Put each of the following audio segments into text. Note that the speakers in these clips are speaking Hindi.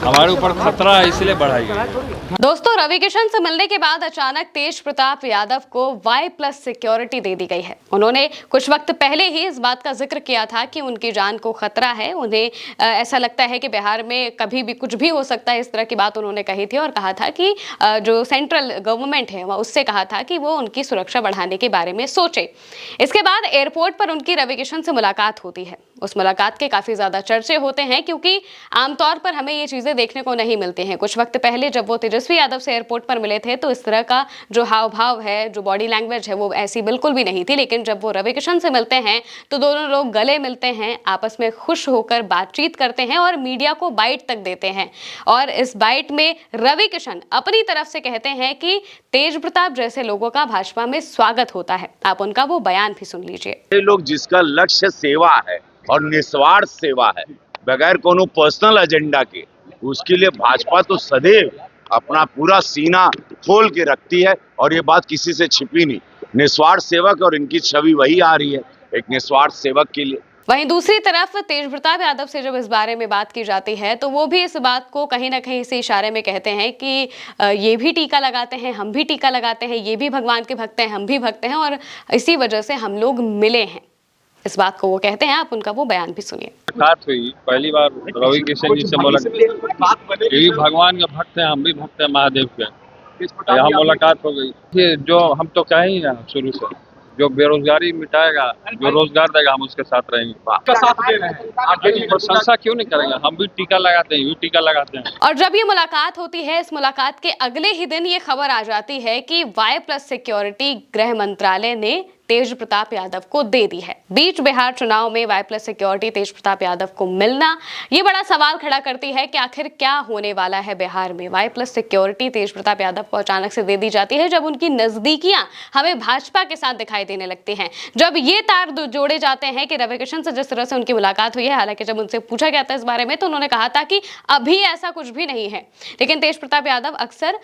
हमारे ऊपर खतरा है, इसलिए बढ़ाई गई। दोस्तों, रवि किशन से मिलने के बाद अचानक तेज प्रताप यादव को Y+ सिक्योरिटी दे दी गई है। उन्होंने कुछ वक्त पहले ही इस बात का जिक्र किया था कि उनकी जान को खतरा है। उन्हें ऐसा लगता है कि बिहार में कभी भी कुछ भी हो सकता है, इस तरह की बात उन्होंने कही थी और कहा था कि जो सेंट्रल गवर्नमेंट है वह उससे कहा था कि वो उनकी सुरक्षा बढ़ाने के बारे में सोचे। इसके बाद एयरपोर्ट पर उनकी रवि किशन से मुलाकात होती है। उस मुलाकात के काफी ज्यादा चर्चे होते हैं क्योंकि आमतौर पर हमें ये चीजें देखने को नहीं मिलती हैं। कुछ वक्त पहले जब वो तेजस्वी यादव से एयरपोर्ट पर मिले थे तो इस तरह का जो हाव भाव है, जो बॉडी लैंग्वेज है, वो ऐसी बिल्कुल भी नहीं थी। लेकिन जब वो रवि किशन से मिलते हैं तो दोनों लोग गले मिलते हैं, आपस में खुश होकर बातचीत करते हैं और मीडिया को बाइट तक देते हैं। और इस बाइट में रवि किशन अपनी तरफ से कहते हैं कि तेज प्रताप जैसे लोगों का भाजपा में स्वागत होता है। आप उनका वो बयान भी सुन लीजिए। ये लोग जिसका लक्ष्य सेवा है और निस्वार्थ सेवा है, बगैर कोनो पर्सनल एजेंडा के, उसके लिए भाजपा तो सदैव अपना पूरा सीना खोल के रखती है और ये बात किसी से छिपी नहीं। निस्वार्थ सेवक और इनकी छवि वही आ रही है, एक निस्वार्थ सेवक के लिए। वहीं दूसरी तरफ तेज प्रताप यादव से जब इस बारे में बात की जाती है तो वो भी इस बात को कहीं ना कहीं से इशारे में कहते हैं कि ये भी टीका लगाते हैं, हम भी टीका लगाते हैं, ये भी भगवान के भक्त हैं, हम भी भक्त हैं और इसी वजह से हम लोग मिले हैं। इस बात को वो कहते हैं। आप उनका वो बयान भी सुनिए। मुलाकात हुई पहली बार रवि किशन जी से मुलाकात, ये भी भगवान के भक्त हैं, हम भी भक्त हैं महादेव के। यहाँ मुलाकात हो गई। ये जो हम तो कहे ही ना शुरू से, जो बेरोजगारी मिटाएगा, जो रोजगार देगा, हम उसके साथ रहेंगे। प्रशंसा क्यों नहीं करेंगे? हम भी टीका लगाते हैं, ये भी टीका लगाते हैं। और जब ये मुलाकात होती है, इस मुलाकात के अगले ही दिन ये खबर आ जाती है कि Y+ सिक्योरिटी गृह मंत्रालय ने तेज प्रताप यादव को दे दी है। बीच बिहार चुनाव में Y+ सिक्योरिटी तेज प्रताप यादव को मिलना ये बड़ा सवाल खड़ा करती है कि आखिर क्या होने वाला है बिहार में। Y+ सिक्योरिटी तेज प्रताप यादव को अचानक से दे दी जाती है जब उनकी नजदीकियां हमें भाजपा के साथ दिखाई देने लगती हैं। जब ये तार जोड़े जाते हैं कि रवि किशन से जिस तरह से उनकी मुलाकात हुई है, हालांकि जब उनसे पूछा गया था इस बारे में तो उन्होंने कहा था कि अभी ऐसा कुछ भी नहीं है। लेकिन तेज प्रताप यादव अक्सर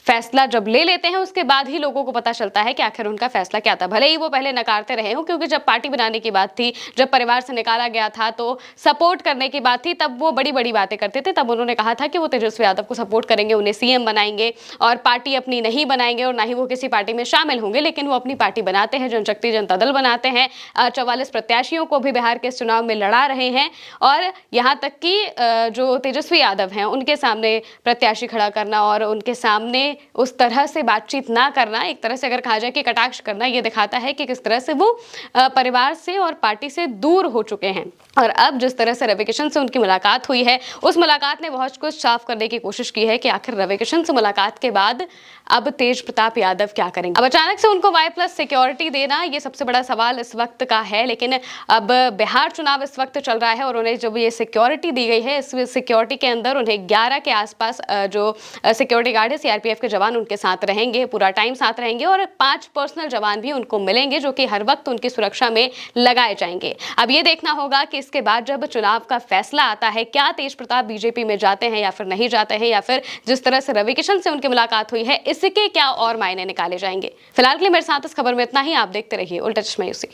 फैसला जब ले लेते हैं उसके बाद ही लोगों को पता चलता है कि आखिर उनका फैसला क्या था। भले ही वो पहले नकारते रहे हो, क्योंकि जब पार्टी बनाने की बात थी, जब परिवार से निकाला गया था, तो सपोर्ट करने की बात थी, तब वो बड़ी बड़ी बातें करते थे। तब उन्होंने कहा था कि वो तेजस्वी यादव को सपोर्ट करेंगे, उन्हें सीएम बनाएंगे और पार्टी अपनी नहीं बनाएंगे और ना ही वो किसी पार्टी में शामिल होंगे। लेकिन वो अपनी पार्टी बनाते हैं, जनशक्ति जनता दल बनाते हैं, 44 प्रत्याशियों को भी बिहार के चुनाव में लड़ा रहे हैं और यहाँ तक कि जो तेजस्वी यादव हैं उनके सामने प्रत्याशी खड़ा करना और उनके सामने उस तरह से बातचीत ना करना, एक तरह से अगर कहा जाए कि कटाक्ष करना, ये दिखाता है कि किस तरह से वो परिवार से और पार्टी से दूर हो चुके हैं। और अब जिस तरह से रवि किशन से उनकी मुलाकात हुई है, उस मुलाकात ने बहुत कुछ साफ करने की कोशिश की है कि आखिर रवि किशन से मुलाकात के बाद अब तेज प्रताप यादव क्या करेंगे। अब अचानक से उनको Y+ सिक्योरिटी देना ये सबसे बड़ा सवाल इस वक्त का है। लेकिन अब बिहार चुनाव इस वक्त चल रहा है और उन्हें जब ये सिक्योरिटी दी गई है, इस सिक्योरिटी के अंदर उन्हें 11 के आसपास जो सिक्योरिटी गार्ड है, CRPF के जवान उनके साथ रहेंगे, पूरा टाइम साथ रहेंगे और 5 पर्सनल जवान भी उनको मिलेंगे जो कि हर वक्त उनकी सुरक्षा में लगाए जाएंगे। अब ये देखना होगा कि इसके बाद जब चुनाव का फैसला आता है, क्या तेज प्रताप बीजेपी में जाते हैं या फिर नहीं जाते हैं, या फिर जिस तरह से रवि किशन से उनकी मुलाकात हुई है इसके क्या और मायने निकाले जाएंगे। फिलहाल के लिए मेरे साथ इस खबर में इतना ही। आप देखते रहिए उल्टा चश्मा यूसी।